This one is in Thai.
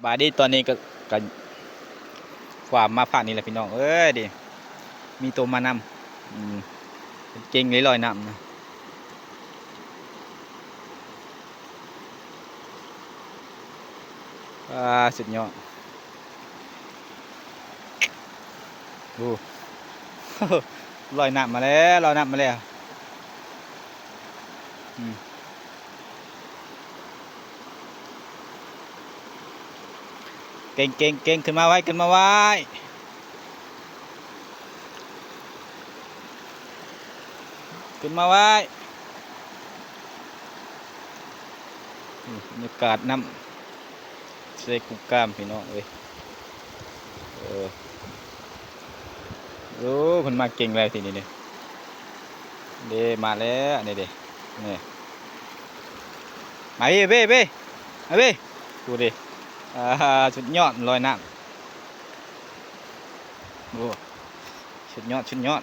บาดนี้ตอนนี้ก็ความมาผ่านนี่แหละพี่น้องเอ้ยดิมีตัวมานำเก่งเลยลอยน้ำนะสุดยอดดู ลอยน้ำมาแล้วลอยน้ำมาแล้วเก่งเก่งเก่งขึ้นมาไว้ขึ้นมาไว้ขึ้นมาไว้บรรยากาศน้ำใส่กุกกามพี่น้องเอ้ยโอ้คนมาเก่งเลยทีนี้เนี่ยเดมาแล้วนี่เดนี่มาเบ้เบ้มาเบ้ดูดิสุดยอดลอยน้ำโอ้สุดยอดสุดยอด